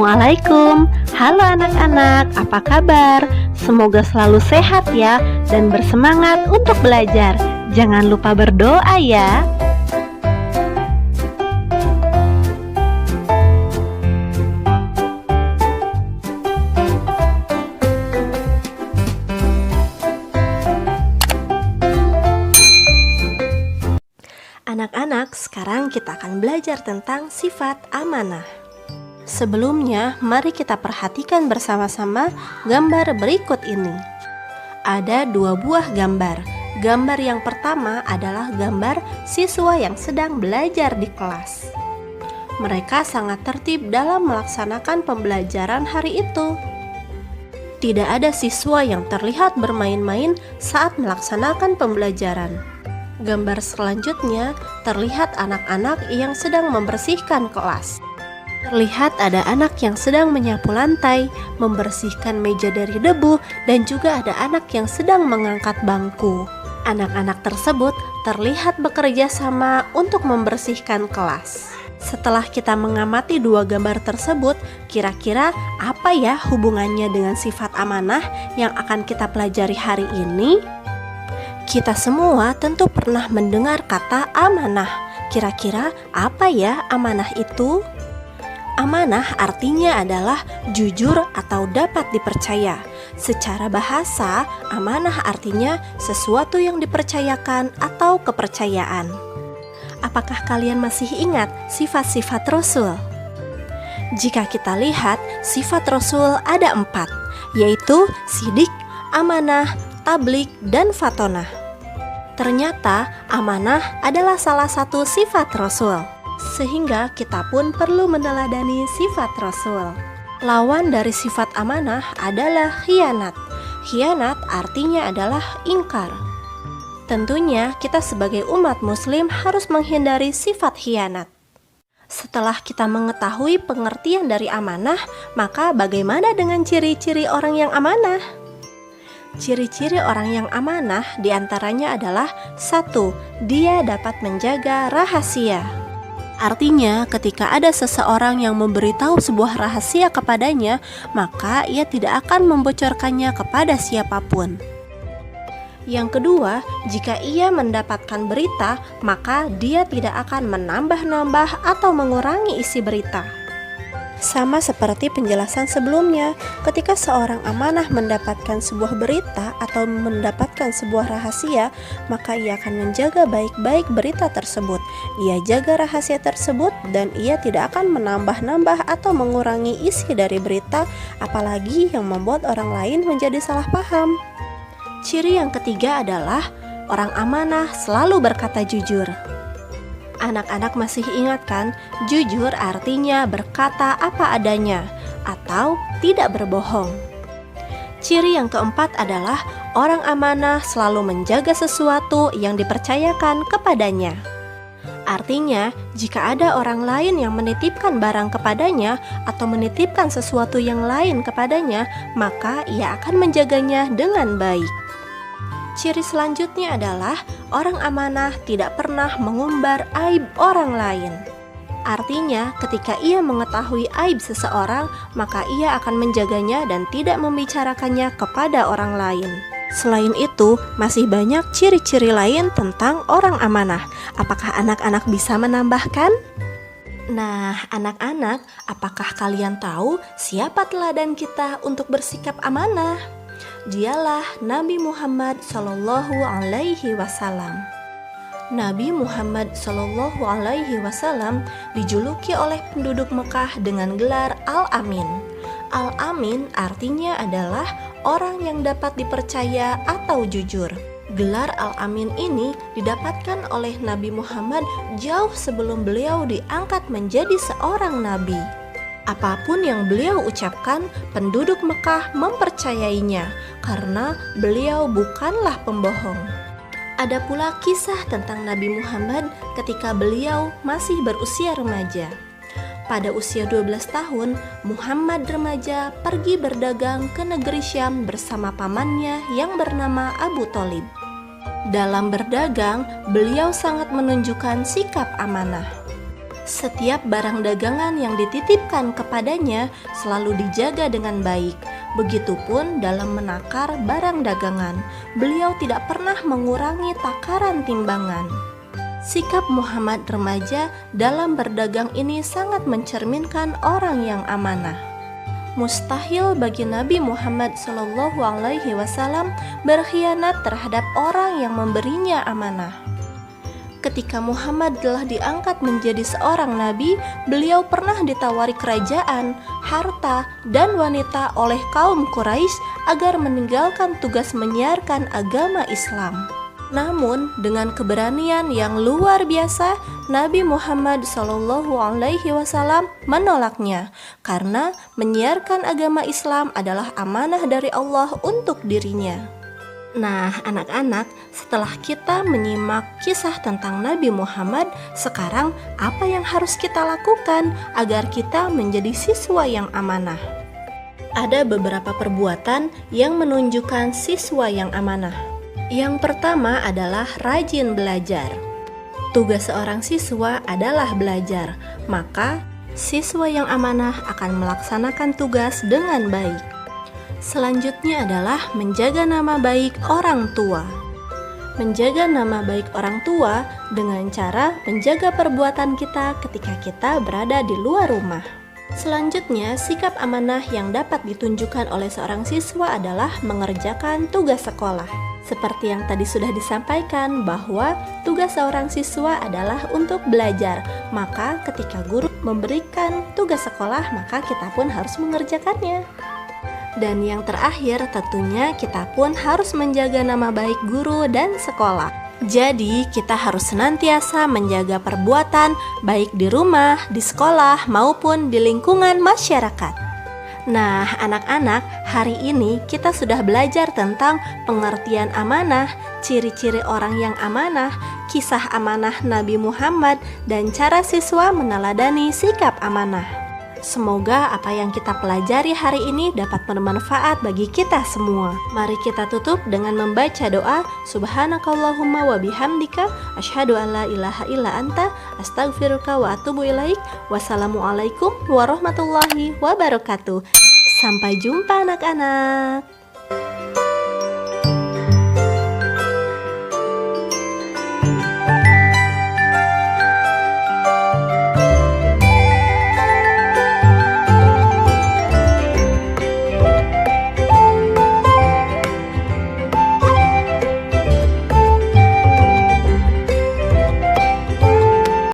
Assalamualaikum. Halo anak-anak, apa kabar? Semoga selalu sehat ya dan bersemangat untuk belajar. Jangan lupa berdoa ya. Anak-anak, sekarang kita akan belajar tentang sifat amanah. Sebelumnya, mari kita perhatikan bersama-sama gambar berikut ini. Ada dua buah gambar. Gambar yang pertama adalah gambar siswa yang sedang belajar di kelas. Mereka sangat tertib dalam melaksanakan pembelajaran hari itu. Tidak ada siswa yang terlihat bermain-main saat melaksanakan pembelajaran. Gambar selanjutnya terlihat anak-anak yang sedang membersihkan kelas. Terlihat ada anak yang sedang menyapu lantai, membersihkan meja dari debu, dan juga ada anak yang sedang mengangkat bangku. Anak-anak tersebut terlihat bekerja sama untuk membersihkan kelas. Setelah kita mengamati dua gambar tersebut, kira-kira apa ya hubungannya dengan sifat amanah yang akan kita pelajari hari ini? Kita semua tentu pernah mendengar kata amanah. Kira-kira apa ya amanah itu? Amanah artinya adalah jujur atau dapat dipercaya. Secara bahasa, amanah artinya sesuatu yang dipercayakan atau kepercayaan. Apakah kalian masih ingat sifat-sifat Rasul? Jika kita lihat, sifat Rasul ada 4, yaitu sidik, amanah, tablik, dan fatonah. Ternyata amanah adalah salah satu sifat Rasul, sehingga kita pun perlu meneladani sifat Rasul. Lawan dari sifat amanah adalah khianat. Khianat artinya adalah ingkar. Tentunya kita sebagai umat muslim harus menghindari sifat khianat. Setelah kita mengetahui pengertian dari amanah, maka bagaimana dengan ciri-ciri orang yang amanah? Ciri-ciri orang yang amanah diantaranya adalah 1. Dia dapat menjaga rahasia. Artinya ketika ada seseorang yang memberitahu sebuah rahasia kepadanya, maka ia tidak akan membocorkannya kepada siapapun. Yang kedua, jika ia mendapatkan berita, maka dia tidak akan menambah-nambah atau mengurangi isi berita. Sama seperti penjelasan sebelumnya, ketika seorang amanah mendapatkan sebuah berita atau mendapatkan sebuah rahasia, maka ia akan menjaga baik-baik berita tersebut. Ia jaga rahasia tersebut dan ia tidak akan menambah-nambah atau mengurangi isi dari berita, apalagi yang membuat orang lain menjadi salah paham. Ciri yang ketiga adalah orang amanah selalu berkata jujur. Anak-anak masih ingat kan, jujur artinya berkata apa adanya atau tidak berbohong. Ciri yang keempat adalah orang amanah selalu menjaga sesuatu yang dipercayakan kepadanya. Artinya, jika ada orang lain yang menitipkan barang kepadanya atau menitipkan sesuatu yang lain kepadanya, maka ia akan menjaganya dengan baik. Ciri selanjutnya adalah orang amanah tidak pernah mengumbar aib orang lain. Artinya, ketika ia mengetahui aib seseorang, maka ia akan menjaganya dan tidak membicarakannya kepada orang lain. Selain itu, masih banyak ciri-ciri lain tentang orang amanah. Apakah anak-anak bisa menambahkan? Nah, anak-anak, apakah kalian tahu siapa teladan kita untuk bersikap amanah? Dialah Nabi Muhammad Sallallahu Alaihi Wasallam. Nabi Muhammad Sallallahu Alaihi Wasallam dijuluki oleh penduduk Mekah dengan gelar Al-Amin. Al-Amin artinya adalah orang yang dapat dipercaya atau jujur. Gelar Al-Amin ini didapatkan oleh Nabi Muhammad jauh sebelum beliau diangkat menjadi seorang nabi. Apapun yang beliau ucapkan, penduduk Mekah mempercayainya karena beliau bukanlah pembohong. Ada pula kisah tentang Nabi Muhammad ketika beliau masih berusia remaja. Pada usia 12 tahun, Muhammad remaja pergi berdagang ke negeri Syam bersama pamannya yang bernama Abu Thalib. Dalam berdagang, beliau sangat menunjukkan sikap amanah. Setiap barang dagangan yang dititipkan kepadanya selalu dijaga dengan baik. Begitupun dalam menakar barang dagangan, beliau tidak pernah mengurangi takaran timbangan. Sikap Muhammad remaja dalam berdagang ini sangat mencerminkan orang yang amanah. Mustahil bagi Nabi Muhammad SAW berkhianat terhadap orang yang memberinya amanah. Ketika Muhammad telah diangkat menjadi seorang nabi, beliau pernah ditawari kerajaan, harta, dan wanita oleh kaum Quraisy agar meninggalkan tugas menyiarkan agama Islam. Namun, dengan keberanian yang luar biasa, Nabi Muhammad SAW menolaknya karena menyiarkan agama Islam adalah amanah dari Allah untuk dirinya. Nah, anak-anak, setelah kita menyimak kisah tentang Nabi Muhammad, sekarang apa yang harus kita lakukan agar kita menjadi siswa yang amanah? Ada beberapa perbuatan yang menunjukkan siswa yang amanah. Yang pertama adalah rajin belajar. Tugas seorang siswa adalah belajar, maka siswa yang amanah akan melaksanakan tugas dengan baik. Selanjutnya adalah menjaga nama baik orang tua. Menjaga nama baik orang tua dengan cara menjaga perbuatan kita ketika kita berada di luar rumah. Selanjutnya, sikap amanah yang dapat ditunjukkan oleh seorang siswa adalah mengerjakan tugas sekolah. Seperti yang tadi sudah disampaikan bahwa tugas seorang siswa adalah untuk belajar. Maka ketika guru memberikan tugas sekolah, maka kita pun harus mengerjakannya. Dan yang terakhir, tentunya kita pun harus menjaga nama baik guru dan sekolah. Jadi, kita harus senantiasa menjaga perbuatan baik di rumah, di sekolah, maupun di lingkungan masyarakat. Nah, anak-anak, hari ini kita sudah belajar tentang pengertian amanah, ciri-ciri orang yang amanah, kisah amanah Nabi Muhammad, dan cara siswa meneladani sikap amanah. Semoga apa yang kita pelajari hari ini dapat bermanfaat bagi kita semua. Mari kita tutup dengan membaca doa. Subhanakallahumma wa bihamdika asyhadu an la ilaha illa anta astaghfiruka wa atubu ilaik. Wassalamualaikum warahmatullahi wabarakatuh. Sampai jumpa anak-anak.